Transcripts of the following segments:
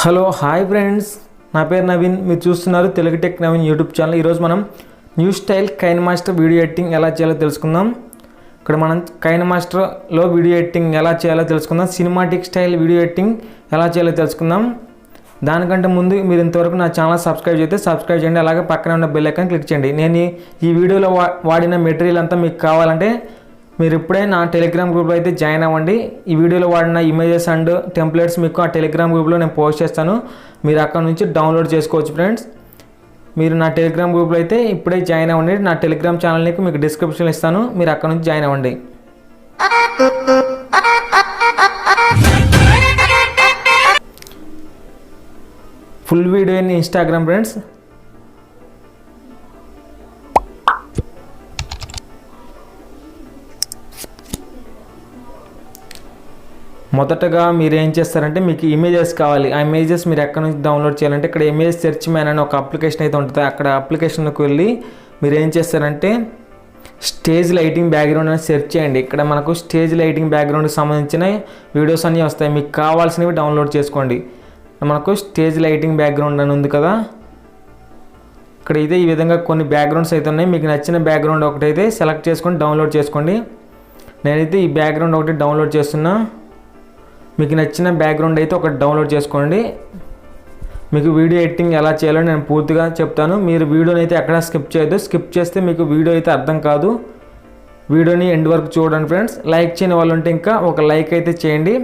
Hello hi friends, నా పేరు నవీన్. మీరు చూస్తున్నారు Telugu tech Naveen YouTube channel. ఈరోజు మనం న్యూ స్టైల్ కైనమాస్టర్ వీడియో ఎడిటింగ్ ఎలా చేయాలో తెలుసుకుందాం. ఇక్కడ మనం కైనమాస్టర్లో వీడియో ఎడిటింగ్ ఎలా చేయాలో తెలుసుకుందాం. సినిమాటిక్ స్టైల్ వీడియో ఎడిటింగ్ ఎలా చేయాలో తెలుసుకుందాం. దానికంటే ముందు మీరు ఇంతవరకు నా ఛానల్ సబ్స్క్రైబ్ చేస్తే సబ్స్క్రైబ్ చేయండి. అలాగే పక్కన ఉన్న బెల్ ఐకాన్ క్లిక్ చేయండి. నేను ఈ వీడియోలో వాడిన మెటీరియల్ అంతా మీకు కావాలంటే మీరు ఇప్పుడే నా టెలిగ్రామ్ గ్రూప్లో అయితే జాయిన్ అవ్వండి. ఈ వీడియోలో వాడిన ఇమేజెస్ అండ్ టెంప్లెట్స్ మీకు ఆ టెలిగ్రామ్ గ్రూప్లో నేను పోస్ట్ చేస్తాను. మీరు అక్కడ నుంచి డౌన్లోడ్ చేసుకోవచ్చు ఫ్రెండ్స్. మీరు నా టెలిగ్రామ్ గ్రూప్లో అయితే ఇప్పుడే జాయిన్ అవ్వండి. నా టెలిగ్రామ్ ఛానల్ లింక్ మీకు డిస్క్రిప్షన్లో ఇస్తాను. మీరు అక్కడ నుంచి జాయిన్ అవ్వండి. Full video in Instagram friends. మొదటగా మీరు ఏం చేస్తారంటే మీకు ఇమేజెస్ కావాలి. ఆ ఇమేజెస్ మీరు ఎక్కడ నుంచి డౌన్లోడ్ చేయాలంటే ఇక్కడ ఇమేజ్ సెర్చ్ మ్యాన్ అని ఒక అప్లికేషన్ అయితే ఉంటుంది. అక్కడ అప్లికేషన్కి వెళ్ళి మీరు ఏం చేస్తారంటే స్టేజ్ లైటింగ్ బ్యాక్గ్రౌండ్ అని సెర్చ్ చేయండి. ఇక్కడ మనకు స్టేజ్ లైటింగ్ బ్యాక్గ్రౌండ్కి సంబంధించిన వీడియోస్ అన్నీ వస్తాయి. మీకు కావాల్సినవి డౌన్లోడ్ చేసుకోండి. మనకు స్టేజ్ లైటింగ్ బ్యాక్గ్రౌండ్ అని ఉంది కదా, ఇక్కడ అయితే ఈ విధంగా కొన్ని బ్యాక్గ్రౌండ్స్ అయితే ఉన్నాయి. మీకు నచ్చిన బ్యాక్గ్రౌండ్ ఒకటైతే సెలెక్ట్ చేసుకొని డౌన్లోడ్ చేసుకోండి. నేనైతే ఈ బ్యాక్గ్రౌండ్ ఒకటి డౌన్లోడ్ చేస్తున్నా. మీకు నచ్చిన బ్యాక్గ్రౌండ్ అయితే ఒకటి డౌన్లోడ్ చేసుకోండి. మీకు వీడియో ఎడిటింగ్ ఎలా చేయాలో నేను పూర్తిగా చెప్తాను. మీరు వీడియోని అయితే ఎక్కడ స్కిప్ చేయొద్దు. స్కిప్ చేస్తే మీకు వీడియో అయితే అర్థం కాదు. వీడియోని ఎండ్ వరకు చూడండి ఫ్రెండ్స్. లైక్ చేయని వాళ్ళు ఉంటే ఇంకా ఒక లైక్ అయితే చేయండి.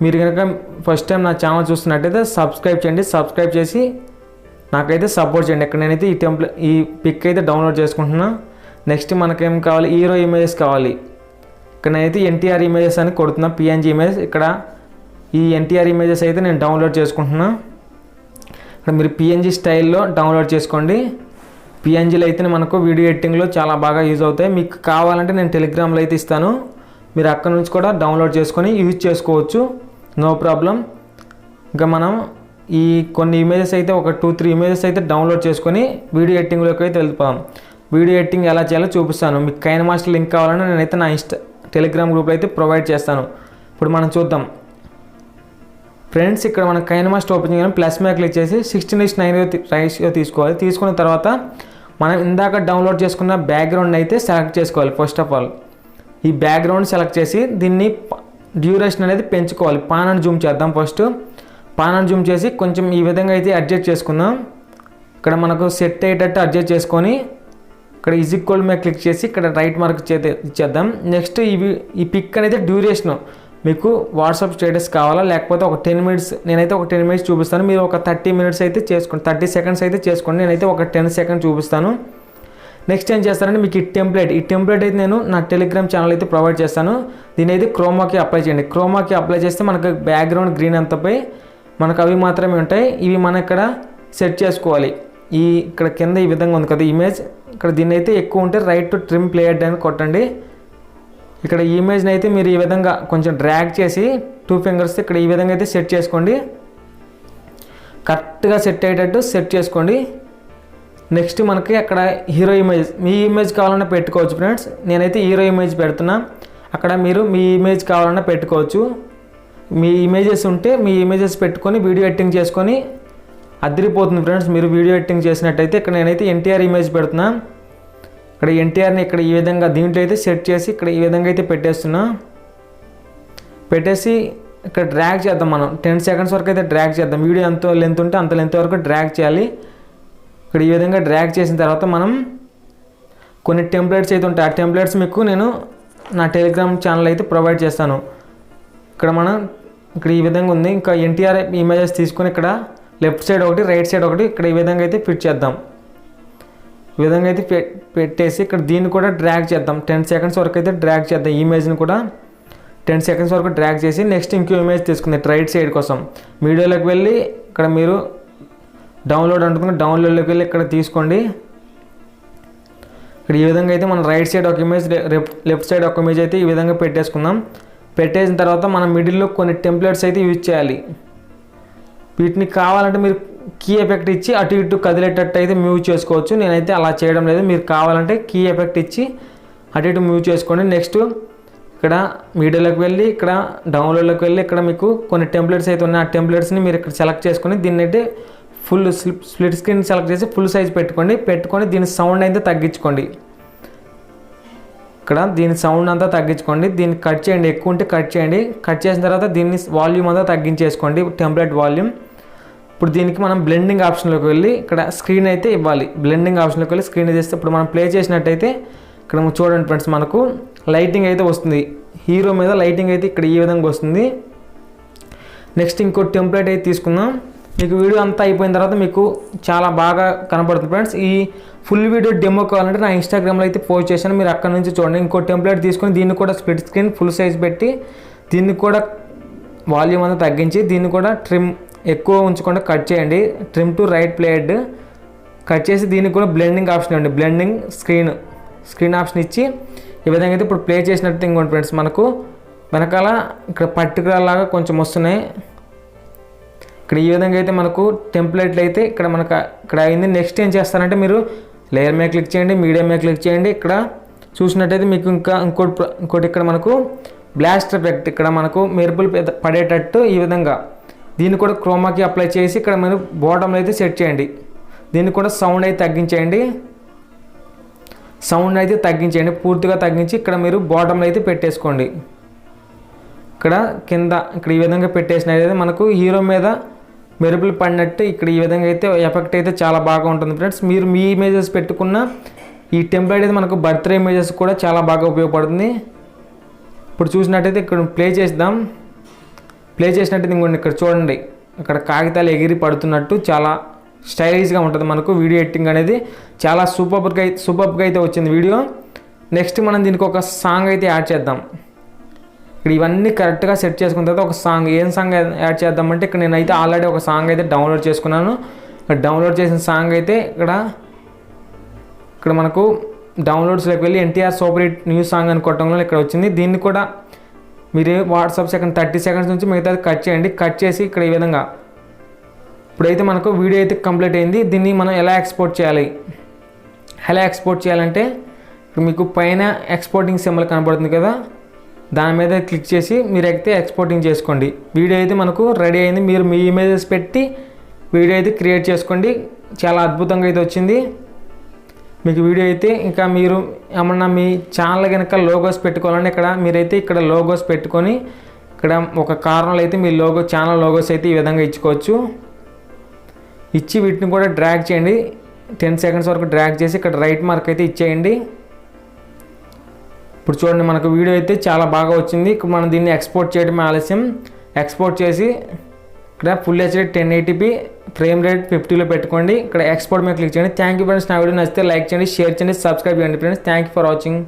మీరు కనుక ఫస్ట్ టైం నా ఛానల్ చూస్తున్నట్టయితే సబ్స్క్రైబ్ చేయండి. సబ్స్క్రైబ్ చేసి నాకైతే సపోర్ట్ చేయండి. ఇక్కడ నేనైతే ఈ పిక్ అయితే డౌన్లోడ్ చేసుకుంటున్నా. నెక్స్ట్ మనకేం కావాలి, హీరో ఇమేజెస్ కావాలి. ఇక్కడ నేనైతే ఎన్టీఆర్ ఇమేజెస్ అని కొడుతున్నా, పిఎన్జీ ఇమేజ్. ఇక్కడ ఈ ఎన్టీఆర్ ఇమేజెస్ అయితే నేను డౌన్లోడ్ చేసుకుంటున్నా. ఇక్కడ మీరు పిఎన్జీ స్టైల్లో డౌన్లోడ్ చేసుకోండి. పిఎన్జీలో అయితే మనకు వీడియో ఎడిటింగ్లో చాలా బాగా యూజ్ అవుతాయి. మీకు కావాలంటే నేను టెలిగ్రామ్లో అయితే ఇస్తాను. మీరు అక్కడ నుంచి కూడా డౌన్లోడ్ చేసుకొని యూజ్ చేసుకోవచ్చు, నో ప్రాబ్లం. ఇంకా మనం ఈ కొన్ని ఇమేజెస్ అయితే ఒక 2-3 ఇమేజెస్ అయితే డౌన్లోడ్ చేసుకొని వీడియో ఎడిటింగ్లోకి అయితే వెళ్ళిపోదాం. వీడియో ఎడిటింగ్ ఎలా చేయాలో చూపిస్తాను. మీకు కైనమాస్టర్ లింక్ కావాలంటే నేనైతే నా టెలిగ్రామ్ గ్రూప్లో అయితే ప్రొవైడ్ చేస్తాను. ఇప్పుడు మనం చూద్దాం ఫ్రెండ్స్. ఇక్కడ మనం కైనమాస్టర్ ఓపెన్ చేయడం ప్లస్ మీద క్లిక్ చేసి 16:9 రేషియో తీసుకోవాలి. తీసుకున్న తర్వాత మనం ఇందాక డౌన్లోడ్ చేసుకున్న బ్యాక్గ్రౌండ్ అయితే సెలెక్ట్ చేసుకోవాలి. ఫస్ట్ ఆఫ్ ఆల్ ఈ బ్యాక్గ్రౌండ్ సెలెక్ట్ చేసి దీన్ని డ్యూరేషన్ అనేది పెంచుకోవాలి. పాన్ అండ్ జూమ్ చేద్దాం. ఫస్ట్ పాన్ అండ్ జూమ్ చేసి కొంచెం ఈ విధంగా అయితే అడ్జస్ట్ చేసుకుందాం. ఇక్కడ మనకు సెట్ అయ్యేటట్టు అడ్జస్ట్ చేసుకొని ఇక్కడ ఈక్వల్ మీద క్లిక్ చేసి ఇక్కడ రైట్ మార్క్ ఇచ్చేద్దాం. నెక్స్ట్ ఈ పిక్ అనేది డ్యూరేషన్ మీకు వాట్సాప్ స్టేటస్ కావాలా లేకపోతే ఒక 10 మినిట్స్, నేనైతే ఒక 10 మినిట్స్ చూపిస్తాను. మీరు ఒక 30 మినిట్స్ అయితే చేసుకోండి, 30 సెకండ్స్ అయితే చేసుకోండి. నేనైతే ఒక 10 సెకండ్స్ చూపిస్తాను. నెక్స్ట్ ఏం చేస్తానంటే మీకు ఈ టెంప్లెట్ అయితే నేను నా టెలిగ్రామ్ ఛానల్ అయితే ప్రొవైడ్ చేస్తాను. దీని అయితే క్రోమాకి అప్లై చేయండి. క్రోమాకి అప్లై చేస్తే మనకు బ్యాక్గ్రౌండ్ గ్రీన్ అంతపై మనకు అవి మాత్రమే ఉంటాయి. ఇవి మనం ఇక్కడ సెట్ చేసుకోవాలి. ఇక్కడ కింద ఈ విధంగా ఉంది కదా ఇమేజ్, ఇక్కడ దీన్ని అయితే ఎక్కువ ఉంటే రైట్ టు ట్రిమ్ ప్లేయర్ అని కొట్టండి. ఇక్కడ ఈ ఇమేజ్ని అయితే మీరు ఈ విధంగా కొంచెం డ్రాగ్ చేసి 2 ఫింగర్స్ ఇక్కడ ఈ విధంగా అయితే సెట్ చేసుకోండి. కరెక్ట్గా సెట్ అయ్యేటట్టు సెట్ చేసుకోండి. నెక్స్ట్ మనకి అక్కడ హీరో ఇమేజ్, మీ ఇమేజ్ కావాలన్నా పెట్టుకోవచ్చు ఫ్రెండ్స్. నేనైతే హీరో ఇమేజ్ పెడుతున్నా. అక్కడ మీరు మీ ఇమేజ్ కావాలన్నా పెట్టుకోవచ్చు. మీ ఇమేజెస్ ఉంటే మీ ఇమేజెస్ పెట్టుకొని వీడియో ఎడిటింగ్ చేసుకొని అదిరిపోతుంది ఫ్రెండ్స్. మీరు వీడియో ఎడిటింగ్ చేసినట్టయితే ఇక్కడ నేనైతే ఎన్టీఆర్ ఇమేజ్ పెడుతున్నా. ఇక్కడ ఎన్టీఆర్ని ఇక్కడ ఈ విధంగా దీంట్లో అయితే సెట్ చేసి ఇక్కడ ఈ విధంగా అయితే పెట్టేస్తున్నా. పెట్టేసి ఇక్కడ డ్రాగ్ చేద్దాం. మనం 10 సెకండ్స్ వరకు అయితే డ్రాగ్ చేద్దాం. వీడియో ఎంత లెంత్ ఉంటే అంత లెంత్ వరకు డ్రాగ్ చేయాలి. ఇక్కడ ఈ విధంగా డ్రాగ్ చేసిన తర్వాత మనం కొన్ని టెంప్లెట్స్ అయితే ఉంటాయి. ఆ టెంప్లెట్స్ మీకు నేను నా టెలిగ్రామ్ ఛానల్ అయితే ప్రొవైడ్ చేస్తాను. ఇక్కడ ఈ విధంగా ఉంది. ఇంకా ఎన్టీఆర్ ఇమేజెస్ తీసుకొని ఇక్కడ లెఫ్ట్ సైడ్ ఒకటి రైట్ సైడ్ ఒకటి ఇక్కడ ఈ విధంగా అయితే ఫిట్ చేద్దాం. ఈ విధంగా అయితే పెట్టేసి ఇక్కడ దీన్ని కూడా డ్రాగ్ చేద్దాం. 10 సెకండ్స్ వరకు అయితే డ్రాగ్ చేద్దాం. ఈ ఇమేజ్ని కూడా 10 సెకండ్స్ వరకు డ్రాగ్ చేసి నెక్స్ట్ ఇంకో ఇమేజ్ తీసుకుంది రైట్ సైడ్ కోసం. వీడియోలోకి వెళ్ళి ఇక్కడ మీరు డౌన్లోడ్ అంటుకుని డౌన్లోడ్లోకి వెళ్ళి ఇక్కడ తీసుకోండి. ఇక్కడ ఈ విధంగా అయితే మనం రైట్ సైడ్ ఒక ఇమేజ్, లెఫ్ట్ సైడ్ ఒక ఇమేజ్ అయితే ఈ విధంగా పెట్టేసుకుందాం. పెట్టేసిన తర్వాత మనం మిడిల్లో కొన్ని టెంప్లెట్స్ అయితే యూజ్ చేయాలి. వీటిని కావాలంటే మీరు కీ ఎఫెక్ట్ ఇచ్చి అటు ఇటు కదిలేటట్టు అయితే మూవ్ చేసుకోవచ్చు. నేనైతే అలా చేయడం లేదు. మీరు కావాలంటే కీ ఎఫెక్ట్ ఇచ్చి అటు ఇటు మూవ్ చేసుకోండి. నెక్స్ట్ ఇక్కడ మీడియాలోకి వెళ్ళి ఇక్కడ డౌన్లోడ్లోకి వెళ్ళి ఇక్కడ మీకు కొన్ని టెంప్లెట్స్ అయితే ఉన్నాయి. ఆ టెంప్లెట్స్ని మీరు ఇక్కడ సెలెక్ట్ చేసుకొని దీన్ని అయితే ఫుల్ స్ప్లిట్ స్క్రీన్ సెలెక్ట్ చేసి ఫుల్ సైజ్ పెట్టుకొని దీని సౌండ్ అయితే తగ్గించుకోండి. ఇక్కడ దీని సౌండ్ అంతా తగ్గించుకోండి. దీన్ని కట్ చేయండి, ఎక్కువ ఉంటే కట్ చేయండి. కట్ చేసిన తర్వాత దీన్ని వాల్యూమ్ అంతా తగ్గించేసుకోండి, టెంప్లెట్ వాల్యూమ్. ఇప్పుడు దీనికి మనం బ్లెండింగ్ ఆప్షన్లోకి వెళ్ళి ఇక్కడ స్క్రీన్ అయితే ఇవ్వాలి. బ్లెండింగ్ ఆప్షన్లోకి వెళ్ళి స్క్రీన్ చేస్తే ఇప్పుడు మనం ప్లే చేసినట్టయితే ఇక్కడ చూడండి ఫ్రెండ్స్, మనకు లైటింగ్ అయితే వస్తుంది. హీరో మీద లైటింగ్ అయితే ఇక్కడ ఈ విధంగా వస్తుంది. నెక్స్ట్ ఇంకో టెంప్లెట్ అయితే తీసుకుందాం. మీకు వీడియో అంతా అయిపోయిన తర్వాత మీకు చాలా బాగా కనపడుతుంది ఫ్రెండ్స్. ఈ ఫుల్ వీడియో డెమో కావాలంటే నా ఇన్స్టాగ్రామ్లో అయితే పోస్ట్ చేశాను, మీరు అక్కడ నుంచి చూడండి. ఇంకో టెంప్లెట్ తీసుకొని దీన్ని కూడా స్ప్లిట్ స్క్రీన్ ఫుల్ సైజ్ పెట్టి దీన్ని కూడా వాల్యూమ్ అంతా తగ్గించి దీన్ని కూడా ట్రిమ్ ఎక్కువ ఉంచకుండా కట్ చేయండి. Trim to right played cut చేసి దీనికి కూడా బ్లెండింగ్ ఆప్షన్ ఇవ్వండి. బ్లెండింగ్ స్క్రీన్ ఆప్షన్ ఇచ్చి ఈ విధంగా అయితే ఇప్పుడు ప్లే చేసినట్టు ఇంకోటి ఫ్రెండ్స్, మనకు వెనకాల ఇక్కడ పర్టికులర్ లాగా కొంచెం వస్తున్నాయి. ఇక్కడ ఈ విధంగా అయితే మనకు టెంప్లెట్లు అయితే ఇక్కడ అయింది. నెక్స్ట్ ఏం చేస్తారంటే మీరు లేయర్ మీద క్లిక్ చేయండి, మీడియా మీద క్లిక్ చేయండి. ఇక్కడ చూసినట్టయితే మీకు ఇంకోటి ఇక్కడ మనకు బ్లాస్ట్ ఎఫెక్ట్, ఇక్కడ మనకు మెరుపులు పడేటట్టు ఈ విధంగా దీన్ని కూడా క్రోమాకి అప్లై చేసి ఇక్కడ మీరు బాటంలో అయితే సెట్ చేయండి. దీన్ని కూడా సౌండ్ అయితే తగ్గించేయండి, పూర్తిగా తగ్గించి ఇక్కడ మీరు బాటంలో అయితే పెట్టేసుకోండి. ఇక్కడ కింద ఇక్కడ ఈ విధంగా పెట్టేసినట్టయితే మనకు హీరో మీద మెరుపులు పడినట్టు ఇక్కడ ఈ విధంగా అయితే ఎఫెక్ట్ అయితే చాలా బాగా ఉంటుంది ఫ్రెండ్స్. మీరు మీ ఇమేజెస్ పెట్టుకున్న ఈ టెంప్లెట్ అయితే మనకు బర్త్డే ఇమేజెస్ కూడా చాలా బాగా ఉపయోగపడుతుంది. ఇప్పుడు చూసినట్టయితే ఇక్కడ ప్లే చేసినట్టయితే ఇంకోండి ఇక్కడ చూడండి, ఇక్కడ కాగితాలు ఎగిరి పడుతున్నట్టు చాలా స్టైలిష్గా ఉంటుంది. మనకు వీడియో ఎడిటింగ్ అనేది చాలా సూపర్గా అయితే వచ్చింది వీడియో. నెక్స్ట్ మనం దీనికి ఒక సాంగ్ అయితే యాడ్ చేద్దాం. ఇక్కడ ఇవన్నీ కరెక్ట్గా సెట్ చేసుకున్న తర్వాత ఒక సాంగ్, ఏం సాంగ్ యాడ్ చేద్దామంటే ఇక్కడ నేనైతే ఆల్రెడీ ఒక సాంగ్ అయితే డౌన్లోడ్ చేసుకున్నాను. డౌన్లోడ్ చేసిన సాంగ్ అయితే ఇక్కడ మనకు డౌన్లోడ్స్లోకి వెళ్ళి NTR super hit new song అని కొట్టడంలో ఇక్కడ వచ్చింది. దీన్ని కూడా మీరు వాట్సాప్ 30 సెకండ్స్ నుంచి మిగతాది కట్ చేయండి. కట్ చేసి ఇక్కడ ఈ విధంగా ఇప్పుడైతే మనకు వీడియో అయితే కంప్లీట్ అయింది. దీన్ని మనం ఎలా ఎక్స్పోర్ట్ చేయాలంటే ఇప్పుడు మీకు పైన ఎక్స్పోర్టింగ్ సింబల్ కనబడుతుంది కదా, దాని మీద క్లిక్ చేసి మీరైతే ఎక్స్పోర్టింగ్ చేసుకోండి. వీడియో అయితే మనకు రెడీ అయింది. మీరు మీ ఇమేజెస్ పెట్టి వీడియో అయితే క్రియేట్ చేసుకోండి. చాలా అద్భుతంగా అయితే వచ్చింది మీకు వీడియో అయితే. ఇంకా మీరు ఏమన్నా మీ ఛానల్ కనుక లోగోస్ పెట్టుకోవాలంటే మీరైతే ఇక్కడ లోగోస్ పెట్టుకొని ఇక్కడ ఒక కార్నర్లో అయితే మీ ఛానల్ లోగోస్ అయితే ఈ విధంగా ఇచ్చుకోవచ్చు. ఇచ్చి వీటిని కూడా డ్రాగ్ చేయండి, 10 సెకండ్స్ వరకు డ్రాగ్ చేసి ఇక్కడ రైట్ మార్క్ అయితే ఇచ్చేయండి. ఇప్పుడు చూడండి మనకు వీడియో అయితే చాలా బాగా వచ్చింది. ఇప్పుడు మనం దీన్ని ఎక్స్పోర్ట్ చేయడమే ఆలస్యం. ఎక్స్పోర్ట్ చేసి ఇక్కడ full HD 1080p frame rate 50లో పెట్టుకోండి. ఇక్కడ ఎక్స్పోర్ట్ మీద క్లిక్ చేయండి. Thank you friends. నా వీడియో నచ్చితే లైక్ చేయండి, షేర్ చేయండి, సబ్స్క్రైబ్ చేయండి friends. Thank you for watching.